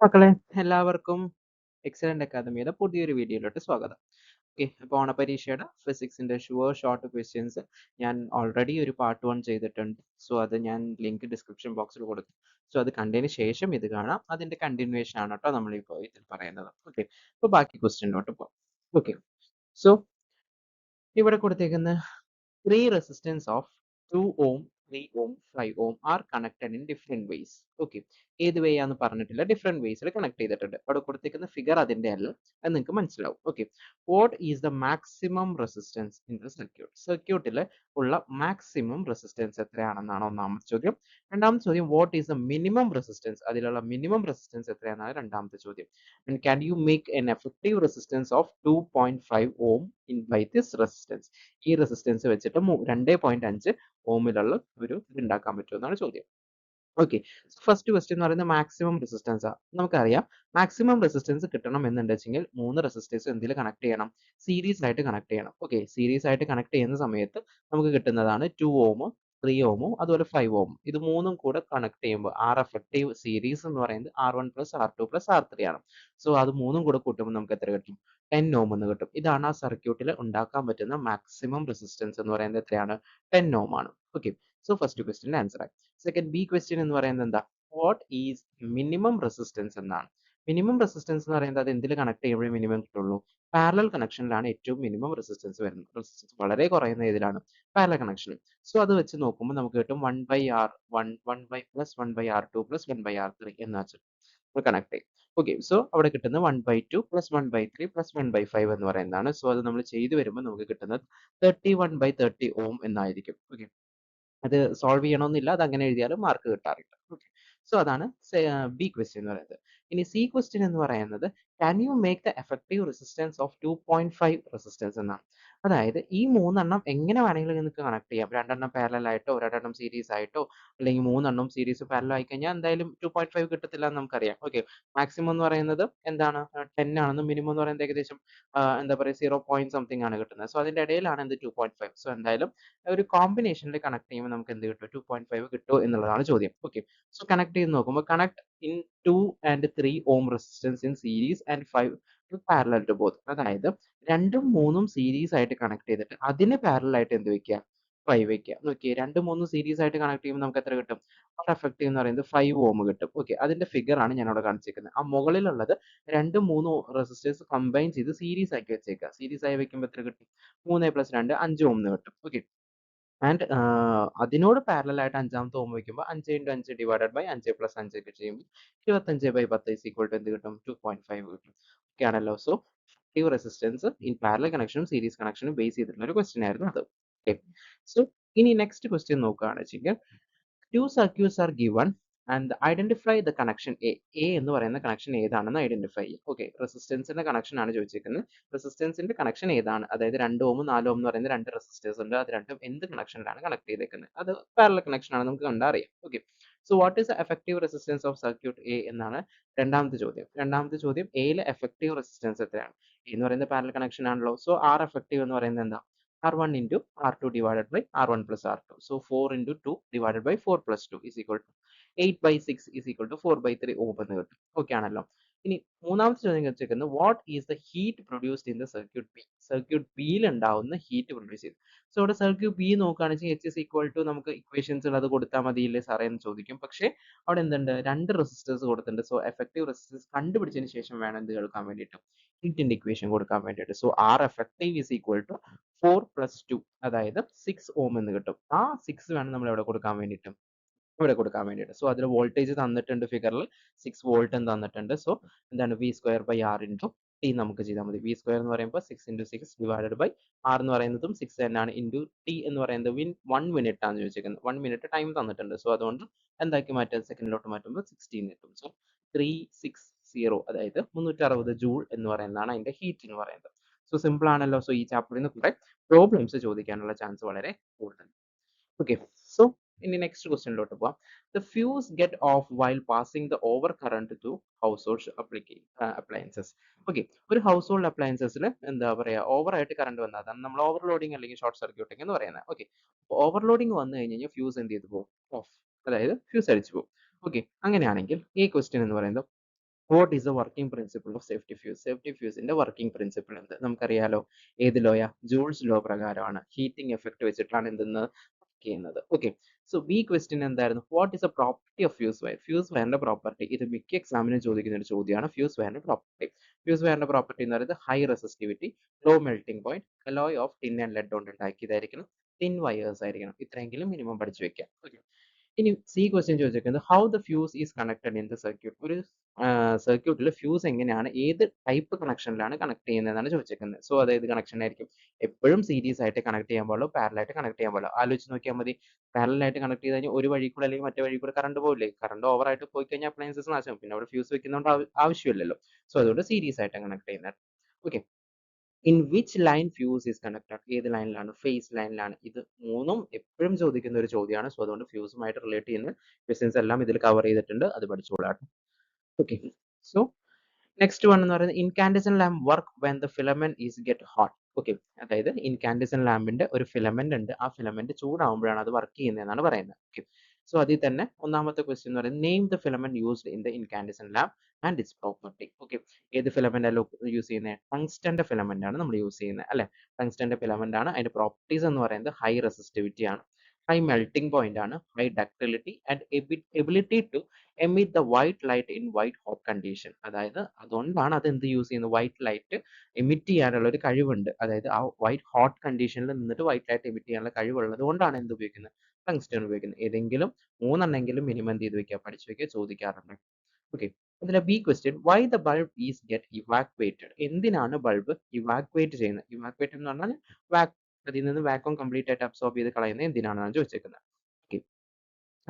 മക്കളെ എല്ലാവർക്കും എക്സലന്റ് അക്കാദമിയുടെ പുതിയൊരു വീഡിയോയിലോട്ട് സ്വാഗതം. ഓക്കെ, അപ്പോൾ ഓണപരീക്ഷയുടെ ഫിസിക്സിന്റെ ഷോർട്ട് ക്വസ്റ്റ്യൻസ് ഞാൻ ഓൾറെഡി ഒരു പാർട്ട് 1 ചെയ്തിട്ടുണ്ട്. സോ അത് ഞാൻ ലിങ്ക് ഡിസ്ക്രിപ്ഷൻ ബോക്സിൽ കൊടുത്തു. സോ അത് കണ്ടതിന് ശേഷം ഇത് കാണാം. അതിന്റെ കണ്ടിന്യൂവേഷൻ ആണ് കേട്ടോ നമ്മളിപ്പോൾ ഇതിൽ പറയുന്നത്. ഓക്കെ, അപ്പോൾ ബാക്കി ക്വസ്റ്റ്യനിലോട്ട് പോകാം. ഓക്കെ, സോ ഇവിടെ കൊടുത്തേക്കുന്ന 3 resistance of 2 ohm, 3 ohm, 5 ohm are connected in different ways. Okay. ഏത് വേ ആന്ന് പറഞ്ഞിട്ടില്ല, ഡിഫറെന്റ് വേസിൽ കണക്ട് ചെയ്തിട്ടുണ്ട്. അവിടെ കൊടുത്തിരിക്കുന്ന ഫിഗർ അതിന്റെ അല്ല, അത് നിങ്ങൾക്ക് മനസ്സിലാവും. Okay, what is the maximum resistance in the circuit? സർക്യൂട്ടിൽ ഉള്ള മാക്സിമം റെസിസ്റ്റൻസ് എത്രയാണെന്നാണ് ഒന്നാമത്തെ ചോദ്യം. രണ്ടാമത്തെ ചോദ്യം, what is the minimum resistance? അതിലുള്ള മിനിമം റെസിസ്റ്റൻസ് എത്രയാണെന്നാണ് രണ്ടാമത്തെ ചോദ്യം. And can you make an effective resistance of 2.5 ohm in by this resistance? ഈ റെസിസ്റ്റൻസ് വെച്ചിട്ട് 2.5 ഓമിലുള്ള ഒരു ഇത് ഉണ്ടാക്കാൻ പറ്റുമെന്നാണ് ചോദ്യം. ഓക്കെ, ഫസ്റ്റ് ക്വസ്റ്റ്യൻ എന്ന് പറയുന്നത് മാക്സിമം റെസിസ്റ്റൻസ് ആണ്. നമുക്കറിയാം മാക്സിമം റെസിസ്റ്റൻസ് കിട്ടണം എന്നുണ്ടെങ്കിൽ 3 റെസിസ്റ്റേഴ്സ് എന്തിൽ കണക്ട് ചെയ്യണം? സീരീസ് ആയിട്ട് കണക്ട് ചെയ്യണം. ഓക്കെ, സീരീസ് ആയിട്ട് കണക്ട് ചെയ്യുന്ന സമയത്ത് നമുക്ക് കിട്ടുന്നതാണ് 2 ഓം, 3 ഓമും അതുപോലെ 5 ഓം. ഇത് മൂന്നും കൂടെ കണക്ട് ചെയ്യുമ്പോൾ ആർ എഫക്റ്റീവ് സീരീസ് എന്ന് പറയുന്നത് R1 plus R2 plus R3 ആണ്. സോ അത് മൂന്നും കൂടെ കൂട്ടുമ്പോൾ നമുക്ക് എത്ര കിട്ടും? 10 ഓം എന്ന് കിട്ടും. ഇതാണ് ആ സർക്യൂട്ടിൽ ഉണ്ടാക്കാൻ പറ്റുന്ന മാക്സിമം റെസിസ്റ്റൻസ് എന്ന് പറയുന്നത് എത്രയാണ്? 10 ഓം ആണ്. ഓക്കെ, സോ ഫസ്റ്റ് ക്വസ്റ്റ്യൻ്റെ ആൻസർ ആയി. സെക്കൻഡ് ബി ക്വസ്റ്റ്യൻ എന്ന് പറയുന്നത് എന്താ? വാട്ട് ഈസ് മിനിമം റെസിസ്റ്റൻസ് എന്നാണ്. മിനിമം റെസിസ്റ്റൻസ് എന്ന് പറയുന്നത് അത് എന്തിൽ കണക്ട് ചെയ്യുമ്പോഴേ മിനിമം കിട്ടുള്ളൂ? പാരലൽ കണക്ഷനിലാണ് ഏറ്റവും മിനിമം റെസിസ്റ്റൻസ് വരുന്നത്. റെസിസ്റ്റൻസ് വളരെ കുറയുന്ന ഏതിലാണ്? പാരലൽ കണക്ഷനിൽ. സോ അത് വെച്ച് നോക്കുമ്പോൾ നമുക്ക് കിട്ടും 1/R1 1/R2 + 1/R3 എന്ന് വെച്ചിട്ട് കണക്ട് ചെയ്യും. ഓക്കെ, സോ അവിടെ കിട്ടുന്നത് 1/2 + 1/3 + 1/5 എന്ന് പറയുന്നതാണ്. സോ അത് നമ്മൾ ചെയ്തു വരുമ്പോൾ നമുക്ക് കിട്ടുന്നത് 31/30 ഓം എന്നായിരിക്കും. ഓക്കെ, അത് സോൾവ് ചെയ്യണമെന്നില്ല, അത് അങ്ങനെ എഴുതിയാലും മാർക്ക് കിട്ടാറുണ്ട്. ഓക്കെ, സോ അതാണ് ബി ക്വസ്റ്റ്യൻ എന്ന് പറയുന്നത്. ഇനി സി ക്വസ്റ്റ്യൻ എന്ന് പറയുന്നത് can you make the effective resistance of 2.5 resistance എന്നാണ്. അതായത് ഈ മൂന്നെണ്ണം എങ്ങനെ വേണമെങ്കിലും നിങ്ങൾക്ക് കണക്ട് ചെയ്യാം. രണ്ടെണ്ണം പാരലൽ ആയിട്ടോ രണ്ടെണ്ണം സീരീസ് ആയിട്ടോ, അല്ലെങ്കിൽ മൂന്നെണ്ണം സീരീസ് പാരലൽ ആയി കഴിഞ്ഞാൽ എന്തായാലും 2.5 കിട്ടത്തില്ല എന്ന് നമുക്കറിയാം. ഓക്കെ, മാക്സിമം എന്ന് പറയുന്നത് എന്താണ്? 10 ആണെന്നും മിനിമം എന്ന് പറയുന്നത് ഏകദേശം എന്താ പറയുക 0 പോയിന്റ് സംതിങ് ആണ് കിട്ടുന്നത്. സോ അതിന്റെ ഇടയിലാണ് എന്ത് 2.5. സോ എന്തായാലും ഒരു കോമ്പിനേഷനിൽ കണക്ട് ചെയ്യുമ്പോൾ നമുക്ക് എന്ത് കിട്ടും? 2.5 കിട്ടുമോ എന്നുള്ളതാണ് ചോദ്യം. ഓക്കെ, സോ കണക്ട് ചെയ്ത് നോക്കുമ്പോൾ connect in 2 and 3 ohm resistance in series and 5 parallel to both. അതായത് 2ഉം 3ഉം സീരീസ് ആയിട്ട് കണക്ട് ചെയ്തിട്ട് അതിന് പാരലൽ ആയിട്ട് എന്ത് വെക്കുക? 5 വെക്കുക. നോക്കിയേ, 2ഉം 3ഉം സീരീസ് ആയിട്ട് കണക്ട് ചെയ്യുമ്പോൾ നമുക്ക് എത്ര കിട്ടും? അവിടെ എഫക്റ്റീവ് എന്ന് പറയുന്നത് 5 ഓം കിട്ടും. ഓക്കെ, അതിന്റെ ഫിഗർ ആണ് ഞാൻ അവിടെ കാണിച്ചിരിക്കുന്നത്. ആ മുകളിലുള്ളത് 2ഉം 3ഉം റെസിസ്റ്റേഴ്സ് കമ്പൈൻ ചെയ്ത് സീരീസ് ആക്കി വെച്ചേക്കുക. സീരീസ് ആയി വെക്കുമ്പോൾ എത്ര കിട്ടും? 3 + 2 5 ഓം എന്ന് കിട്ടും. ഓക്കെ, ആൻഡ് അതിനോട് പാരലൽ ആയിട്ട് അഞ്ചാമത്തെ ഓം വയ്ക്കുമ്പോൾ 5 × 5 ഡിവൈഡഡ് ബൈ 5 + 5 ഒക്കെ ചെയ്യുമ്പോൾ 25/10 ഈസ് ഈക്വൽ ടു എന്ത് കിട്ടും? 2.5 കിട്ടും. ഓക്കെ ആണല്ലോ. So active resistance in parallel കണക്ഷനും സീരീസ് കണക്ഷനും ബേസ് ചെയ്തിട്ടുള്ള ഒരു ക്വസ്റ്റ്യൻ ആയിരുന്നു അത്. ഓക്കെ, സോ ഇനി നെക്സ്റ്റ് ക്വസ്റ്റ്യൻ നോക്കുകയാണെന്ന് വെച്ചെങ്കിൽ two circuits are given and identify the connection A. A എന്ന് പറയുന്ന കണക്ഷൻ ഏതാണെന്ന് ഐഡന്റിഫൈ ചെയ്യും. ഓക്കെ, റെസിസ്റ്റൻസിന്റെ കണക്ഷൻ ആണ് ചോദിച്ചിരിക്കുന്നത്. റെസിസ്റ്റൻസിന്റെ കണക്ഷൻ ഏതാണ്? അതായത് 2 ഓമും 4 ഓം എന്ന് പറയുന്ന രണ്ട് റെസിസ്റ്റേഴ്സ് ഉണ്ട്. അത് രണ്ടും എന്ത് കണക്ഷനിലാണ് കണക്ട് ചെയ്തേക്കുന്നത്? അത് പാരലൽ കണക്ഷൻ ആണ്, നമുക്ക് കണ്ടറിയാം. Okay, so what is the effective resistance of circuit A എന്നാണ് രണ്ടാമത്തെ ചോദ്യം. രണ്ടാമത്തെ ചോദ്യം, എയിലെ എഫക്റ്റീവ് റെസിസ്റ്റൻസ് എത്രയാണ്? എ എന്ന് പറയുന്നത് പാരലൽ കണക്ഷൻ ആണല്ലോ. സോ ആർ എഫക്റ്റീവ് എന്ന് പറയുന്നത് എന്താ? R1 into R2 divided by R1 plus R2. So 4 into 2 divided by 4 plus 2 is equal to 8/6 is equal to 4/3 ohm എന്ന് കിട്ടും. ഓക്കെ ആണല്ലോ. ഇനി മൂന്നാമത്തെ ചോദ്യം വെച്ചേക്കുന്നത് what is the heat produced in the circuit B? Circuit ബിയിൽ ഉണ്ടാവുന്ന heat produce ചെയ്ത്. സോ ഇവിടെ സർക്യൂട്ട് ബി നോക്കുകയാണെങ്കിൽ H is equal to നമുക്ക് ഇക്വേഷൻസ് അത് കൊടുത്താൽ മതിയില്ലേ സാറേ എന്ന് ചോദിക്കും. പക്ഷേ അവിടെ എന്തുണ്ട്? രണ്ട് റെസിസ്റ്റേഴ്സ് കൊടുത്തിട്ടുണ്ട്. സോ എഫക്റ്റീവ് റെസിസ്റ്റൻസ് കണ്ടുപിടിച്ചതിന് ശേഷം വേണം എന്ത് കൊടുക്കാൻ വേണ്ടിയിട്ട്? ഹീറ്റിന്റെ ഇക്വേഷൻ കൊടുക്കാൻ വേണ്ടിയിട്ട്. So R effective is equal to 4 + 2 അതായത് 6 ഓം എന്ന് കിട്ടും. ആ 6 വേണം നമ്മൾ എവിടെ കൊടുക്കാൻ വേണ്ടിയിട്ട്? ഇവിടെ കൊടുക്കാൻ വേണ്ടിയിട്ട്. സോ അതിൽ വോൾട്ടേജ് തന്നിട്ടുണ്ട് ഫിഗറിൽ 6 വോൾട്ട് എന്ന് തന്നിട്ടുണ്ട്. സോ എന്താണ് V²/R ഇൻറ്റു ടി നമുക്ക് ചെയ്താൽ മതി. V² എന്ന് പറയുമ്പോൾ 6 × 6 ഡിവൈഡഡ് ബൈ R എന്ന് പറയുന്നതും 6 തന്നെയാണ് ഇൻറ്റു ടി എന്ന് പറയുന്നത് 1 മിനിറ്റ് ആണ് ചോദിച്ചിരിക്കുന്നത്. 1 മിനിറ്റ് ടൈം തന്നിട്ടുണ്ട്. സോ അതുകൊണ്ട് എന്താക്കി മാറ്റാം? സെക്കൻഡിലോട്ട് മാറ്റുമ്പോൾ 16 കിട്ടും. സോ 360 അതായത് 360 ജൂൾ എന്ന് പറയുന്നതാണ് അതിന്റെ ഹീറ്റ് എന്ന് പറയുന്നത്. സോ സിമ്പിൾ ആണല്ലോ. സോ ഈ ചാപ്റ്ററിൽ നിന്ന് കുറെ പ്രോബ്ലംസ് ചോദിക്കാനുള്ള ചാൻസ് വളരെ കൂടുതൽ. ഓക്കെ, സോ ഇനി നെക്സ്റ്റ് ക്വസ്റ്റ്യനിലോട്ട് പോവാം. The fuse get off while passing the over current to household appliances. Okay, ഒരു ഹൗസ് ഹോൾഡ് അപ്ലയൻസസിൽ എന്താ പറയുക, ഓവർ ആയിട്ട് കറണ്ട് വന്നാൽ അതാണ് നമ്മൾ ഓവർലോഡിങ് അല്ലെങ്കിൽ ഷോർട്ട് സർക്യൂട്ടിംഗ് എന്ന് പറയുന്നത്. ഓക്കെ, ഓവർലോഡിങ് വന്നു കഴിഞ്ഞാൽ ഫ്യൂസ് എന്ത് ചെയ്തു പോകും? ഓഫ്, അതായത് ഫ്യൂസ് അടിച്ചു പോകും. ഓക്കെ, അങ്ങനെയാണെങ്കിൽ ഈ ക്വസ്റ്റ്യൻ എന്ന് പറയുന്നത് what is the working principle of safety fuse? Safety ഫ്യൂസിന്റെ വർക്കിംഗ് പ്രിൻസിപ്പിൾ എന്ത്? നമുക്കറിയാലോ. ഏത് ലോയാ? ജൂൾസ് ലോ പ്രകാരമാണ്. ഹീറ്റിംഗ് എഫക്ട് വെച്ചിട്ടാണ് എന്തെന്ന് ചെയ്യുന്നത്. ഓക്കെ. സോ ബി ക്വസ്റ്റ്യൻ എന്തായിരുന്നു? What is a property of fuse wire? Fuse വയറിന്റെ പ്രോപ്പർട്ടി. ഇത് മിക്ക എക്സാമിനും ചോദിക്കുന്ന ഒരു ചോദ്യമാണ്. ഫ്യൂസ് വയറിന്റെ പ്രോപ്പർട്ടി. ഫ്യൂസ് വയറിന്റെ പ്രോപ്പർട്ടി എന്ന് പറയുന്നത് high resistivity, low melting point, alloy of tin and lead കൊണ്ട് ഉണ്ടാക്കിയതായിരിക്കണം, തിൻ വയേഴ്സ് ആയിരിക്കണം. ഇത്രയെങ്കിലും മിനിമം പഠിച്ചു വെക്കാം. ഓക്കെ. ഇനി സി ക്വസ്റ്റ്യൻ ചോദിച്ചിരിക്കുന്നത് how the fuse is connected in the circuit. ഒരു സർക്യൂട്ടിൽ ഫ്യൂസ് എങ്ങനെയാണ്, ഏത് ടൈപ്പ് കണക്ഷനിലാണ് കണക്ട് ചെയ്യുന്നതെന്നാണ് ചോദിച്ചിരിക്കുന്നത്. സോ അതായത് കണക്ഷൻ ആയിരിക്കും എപ്പോഴും സീരീസ് ആയിട്ട് കണക്ട് ചെയ്യാൻ പാടുള്ളൂ, പാരലൽ ആയിട്ട് കണക്ട് ചെയ്യാൻ പാടുള്ളൂ. ആലോചിച്ച് നോക്കിയാൽ മതി. പാരലൽ ആയിട്ട് കണക്ട് ചെയ്ത് കഴിഞ്ഞാൽ ഒരു വഴി കൂടെ അല്ലെങ്കിൽ മറ്റേ വഴി കൂടെ കറണ്ട് പോകില്ലേ? കറണ്ട് ഓവർ ആയിട്ട് പോയി കഴിഞ്ഞാൽ അപ്ലയൻസസ് നാശം. പിന്നെ അവിടെ ഫ്യൂസ് വെക്കുന്നതുകൊണ്ട് ആവശ്യമില്ലല്ലോ. സോ അതുകൊണ്ട് സീരീസ് ആയിട്ട് കണക്ട് ചെയ്യുന്നത്. Okay. In which line fuse is connected? ഏത് ലൈനിലാണ്? ഫേസ് ലൈനിലാണ്. ഇത് മൂന്നും എപ്പോഴും ചോദിക്കുന്ന ഒരു ചോദ്യമാണ്. സോ അതുകൊണ്ട് ഫ്യൂസുമായിട്ട് റിലേറ്റ് ചെയ്യുന്ന ക്വസ്റ്റ്യൻസ് എല്ലാം ഇതിൽ കവർ ചെയ്തിട്ടുണ്ട്. അത് പഠിച്ചോളാം. ഓക്കെ. സോ നെക്സ്റ്റ് വൺ എന്ന് പറയുന്നത് incandescent lamp work when the filament is get hot. Okay. അതായത് ഇൻകാൻഡസെന്റ് ലാമ്പിന്റെ ഒരു ഫിലമെന്റ് ഉണ്ട്. ആ ഫിലമെന്റ് ചൂടാവുമ്പോഴാണ് അത് വർക്ക് ചെയ്യുന്നതെന്നാണ് പറയുന്നത്. ഓക്കെ. സോ അതിൽ തന്നെ ഒന്നാമത്തെ ക്വസ്റ്റ്യൻ എന്ന് പറയുന്നത് name the filament used in the incandescent lamp and it's property. Okay. ഏത് ഫിലമെന്റ് അല്ല യൂസ് ചെയ്യുന്നത്? ടങ്സ്റ്റന്റെ ഫിലമെന്റ് ആണ് നമ്മൾ യൂസ് ചെയ്യുന്നത് അല്ലെ. ടങ്സ്റ്റന്റെ ഫിലമെന്റ് ആണ്. അതിന്റെ പ്രോപ്പർട്ടീസ് എന്ന് പറയുന്നത് ഹൈ റെസിസ്റ്റിവിറ്റി ആണ്, ഹൈ മെൽറ്റിംഗ് പോയിന്റ് ആണ്, high ductility and ability to emit the white light in white hot condition. അതായത് അതുകൊണ്ടാണ് അത് എന്ത് യൂസ് ചെയ്യുന്നത്? വൈറ്റ് ലൈറ്റ് എമിറ്റ് ചെയ്യാനുള്ള ഒരു കഴിവുണ്ട്. അതായത് ആ വൈറ്റ് ഹോട്ട് കണ്ടീഷനിൽ നിന്നിട്ട് വൈറ്റ് ലൈറ്റ് എമിറ്റ് ചെയ്യാനുള്ള കഴിവുള്ളത് കൊണ്ടാണ് എന്ത് ഉപയോഗിക്കുന്നത്? ടങ്സ്റ്റൺ ഉപയോഗിക്കുന്നത്. ഏതെങ്കിലും മൂന്നെണ്ണെങ്കിലും മിനിമം എന്ത് ചെയ്ത് വെക്കുക? പഠിച്ചു വെക്കുക, ചോദിക്കാറുണ്ട്. ഓക്കെ. അതിലെ B question why the bulb is get evacuated? എന്തിനാണ് ബൾബ് ഇവാക്വേറ്റ് ചെയ്യുന്നത്? ഇവാക്വേറ്റ് എന്ന് പറഞ്ഞാൽ അതിൽ നിന്ന് വാക്വം കംപ്ലീറ്റ് ആയിട്ട് അബ്സോർബ് ചെയ്ത് കളയുന്നത് എന്തിനാണെന്നാണ് ചോദിച്ചേക്കുന്നത്. ഓക്കെ.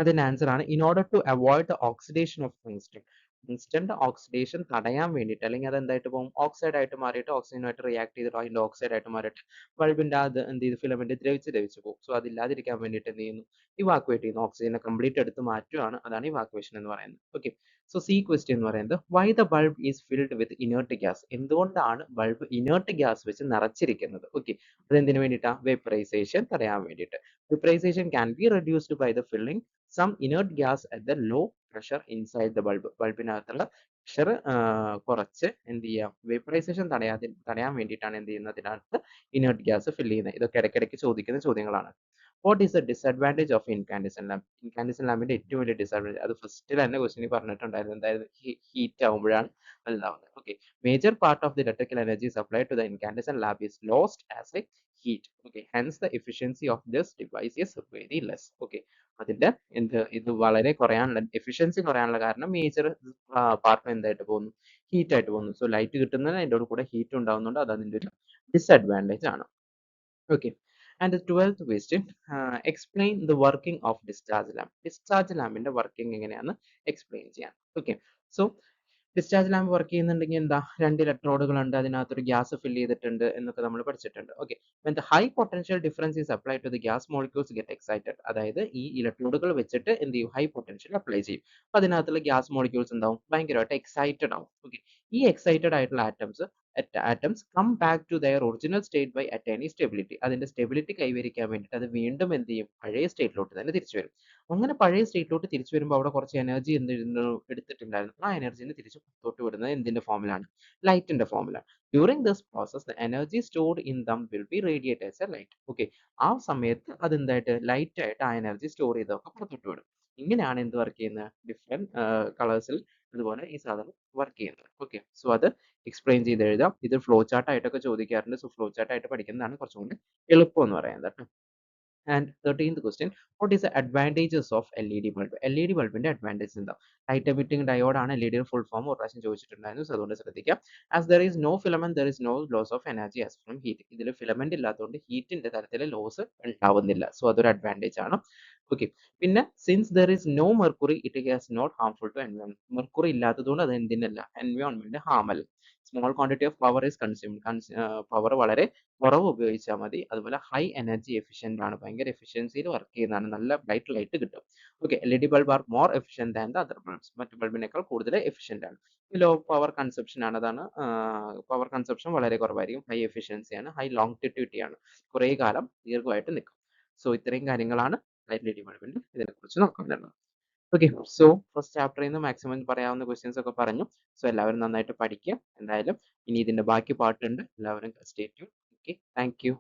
അതിന്റെ ആൻസർ ആണ് in order to avoid the oxidation of tungsten. ടങ്സ്റ്റന്റെ ഓക്സിഡേഷൻ തടയാൻ വേണ്ടിയിട്ട്, അല്ലെങ്കിൽ അത് എന്തായിട്ട് പോകും? ഓക്സൈഡ് ആയിട്ട് മാറിയിട്ട് ഓക്സിജനുമായിട്ട് റിയാക്ട് ചെയ്തിട്ട് അതിന്റെ ഓക്സൈഡ് ആയിട്ട് മാറിയിട്ട് ബൾബിന്റെ അത് എന്ത് ചെയ്ത് ഫിലമെന്റ് ദ്രവിച്ച് പോകും. സോ അതില്ലാതിരിക്കാൻ വേണ്ടിയിട്ട് എന്ത് ചെയ്യുന്നു? ഇവാക്വേറ്റ് ചെയ്യുന്നു. ഓക്സിജനെ കംപ്ലീറ്റ് എടുത്ത് മാറ്റുകയാണ്. അതാണ് ഇവാക്വേഷൻ എന്ന് പറയുന്നത്. ഓക്കെ. സോ സി ക്വസ്റ്റ്യൻ എന്ന് പറയുന്നത് why the bulb is filled with inert gas? എന്തുകൊണ്ടാണ് ബൾബ് ഇനേർട്ട് ഗ്യാസ് വെച്ച് നിറച്ചിരിക്കുന്നത്? ഓക്കെ. അതെന്തിനു വേണ്ടിയിട്ടാണ്? വേപ്പറൈസേഷൻ തടയാൻ വേണ്ടിയിട്ട്. Vaporization can be reduced by the filling some inert gas at the low pressure inside the bulb. ബൾബിനകത്തുള്ള pressure കുറച്ച് എന്ത് ചെയ്യാം? വേപ്പറൈസേഷൻ തടയാൻ വേണ്ടിയിട്ടാണ് എന്ത് ചെയ്യുന്നത്? അതിനകത്ത് ഇനേർട്ട് ഗ്യാസ് ഫില്ല് ചെയ്യുന്നത്. ഇതൊക്കെ ഇടയ്ക്കിടയ്ക്ക് ചോദിക്കുന്ന ചോദ്യങ്ങളാണ്. What is the disadvantage of incandescent lamp? Incandescent ലാമ്പിന്റെ ഏറ്റവും വലിയ ഡിസഡ്വാൻറ്റേജ് അത് ഫസ്റ്റിൽ തന്നെ ക്വസ്റ്റിനിൽ പറഞ്ഞിട്ടുണ്ടായിരുന്നു. എന്തായാലും ഹീറ്റ് ആവുമ്പോഴാണ് വലുതാവുന്നത്. Okay. Major part of the electrical energy supply to the incandescent lamp is lost as a heat. Okay, hence the efficiency of this device is very less. Okay, അതിന്റെ ഇത് വളരെ കുറയാനുള്ള എഫിഷ്യൻസി കുറയാനുള്ള കാരണം മേജർ പാർട്ട് എന്തായിട്ട് പോകുന്നു? Heat ആയിട്ട് പോകുന്നു. സോ ലൈറ്റ് കിട്ടുന്നതിന് അതിൻ്റെ കൂടെ ഹീറ്റ് ഉണ്ടാവുന്നുണ്ട്. അത് അതിന്റെ ഒരു ഡിസഡ്വാൻറ്റേജ് ആണ്. Okay. And the 12th question, explain the working of discharge lamp. Discharge ലാമ്പിന്റെ വർക്കിംഗ് എങ്ങനെയാണെന്ന് എക്സ്പ്ലെയിൻ ചെയ്യാം. Okay. So discharge lamp work ചെയ്യുന്നുണ്ടെങ്കിൽ എന്താ? രണ്ട് ഇലക്ട്രോഡുകൾ ഉണ്ട്, അതിനകത്തൊരു ഗ്യാസ് ഫില്ല് ചെയ്തിട്ടുണ്ട് എന്നൊക്കെ നമ്മൾ പഠിച്ചിട്ടുണ്ട്. Okay. when the high potential difference is applied to the gas molecules get excited. അതായത് ഈ ഇലക്ട്രോഡുകൾ വെച്ചിട്ട് എന്ത് ചെയ്യും? ഹൈ പൊട്ടൻഷ്യൽ അപ്ലൈ ചെയ്യും. അപ്പൊ അതിനകത്തുള്ള ഗ്യാസ് മോളിക്യൂൾസ് എന്താവും? ഭയങ്കരമായിട്ട് എക്സൈറ്റഡ് ആവും. ഓക്കെ. ഈ എക്സൈറ്റഡ് ആയിട്ടുള്ള atoms come back to their original state by attaining stability. അതിന്റെ സ്റ്റെബിലിറ്റി കൈവരിക്കാൻ വേണ്ടിയിട്ട് അത് വീണ്ടും എന്ത് ചെയ്യും? പഴയ സ്റ്റേറ്റിലോട്ട് തന്നെ തിരിച്ചു വരും. അങ്ങനെ പഴയ സ്റ്റേറ്റിലോട്ട് തിരിച്ചു വരുമ്പോൾ അവിടെ കുറച്ച് എനർജി എടുത്തിട്ടുണ്ടായിരുന്നു. ആ എനർജിനെ തിരിച്ച് പുറത്തോട്ട് വിടുന്നത് എന്തിന്റെ ഫോമിലാണ്? ലൈറ്റിന്റെ ഫോമിലാണ്. During this process the energy stored in them will be radiate as A light. Okay. ആ സമയത്ത് അത് എന്തായിട്ട്? ലൈറ്റ് ആയിട്ട് ആ എനർജി സ്റ്റോർ ചെയ്തൊക്കെ പുറത്തോട്ട് വിടും. ഇങ്ങനെയാണ് എന്ത് വർക്ക് ചെയ്യുന്നത്? ഡിഫറെന്റ് കളേഴ്സിൽ അതുപോലെ ഈ സാധനം വർക്ക് ചെയ്യുന്നത്. ഓക്കെ. സോ അത് എക്സ്പ്ലെയിൻ ചെയ്ത് എഴുതാം. ഇത് ഫ്ലോ ചാർട്ട് ആയിട്ടൊക്കെ ചോദിക്കാറുണ്ട്. സോ ഫ്ലോ ചാർട്ട് ആയിട്ട് പഠിക്കുന്നതാണ് കുറച്ചും കൂടി എളുപ്പം എന്ന് പറയുന്നത് കേട്ടോ. And 13th question what is the advantages of L E D bulb? L E D ബൾബിന്റെ അഡ്വാൻറ്റേജ് എന്താ? ലൈറ്റ് എമിറ്റിംഗ് ഡയോഡ് ആണ്. എൽ ഇ ഡിയുടെ ഫുൾ ഫോം ഒരു പ്രാവശ്യം ചോദിച്ചിട്ടുണ്ടായിരുന്നു. സോ അതുകൊണ്ട് ശ്രദ്ധിക്കാം. As there is no filament there is no loss of energy as from heat. ഇതിൽ ഫിലമെന്റ് ഇല്ലാത്തതുകൊണ്ട് ഹീറ്റിന്റെ തരത്തിൽ ലോസ് ഉണ്ടാവുന്നില്ല. സോ അതൊരു അഡ്വാൻറ്റേജ് ആണ്. ഓക്കെ. പിന്നെ since there is no mercury it has not harmful to environment. Mercury ഇല്ലാത്തതുകൊണ്ട് അത് എന്തിനല്ല? എൻവയോൺമെന്റ് ഹാം അല്ല. Small quantity of power is consumed. Power വളരെ കുറവ് ഉപയോഗിച്ചാൽ മതി. അതുപോലെ ഹൈ എനർജി എഫിഷ്യന്റ് ആണ്. ഭയങ്കര എഫിഷ്യൻസിയിൽ വർക്ക് ചെയ്യുന്നതാണ്. നല്ല ബ്രൈറ്റ് ലൈറ്റ് കിട്ടും. Okay. L E D bulb are more efficient than the other bulbs. മറ്റു ബൾബിനേക്കാൾ കൂടുതൽ എഫിഷ്യന്റ് ആണ്. ലോ പവർ കൺസപ്ഷൻ ആണ്. അതാണ് പവർ കൺസപ്ഷൻ വളരെ കുറവായിരിക്കും. ഹൈ എഫിഷ്യൻസി ആണ്. ഹൈ ലോങ്റ്റിവിറ്റി ആണ്. കുറേ കാലം ദീർഘമായിട്ട് നിൽക്കും. സോ ഇത്രയും കാര്യങ്ങളാണ് എൽ ഇ ഡി ബൾബിന്റെ ഇതിനെക്കുറിച്ച് നോക്കുന്നത്. ഓക്കെ. സോ ഫസ്റ്റ് ചാപ്റ്ററിൽ നിന്ന് മാക്സിമം പറയാവുന്ന ക്വസ്റ്റ്യൻസ് ഒക്കെ പറഞ്ഞു. സോ എല്ലാവരും നന്നായിട്ട് പഠിക്കുക. എന്തായാലും ഇനി ഇതിന്റെ ബാക്കി പാർട്ട് ഉണ്ട്. എല്ലാവരും stay tune. Okay. Thank you.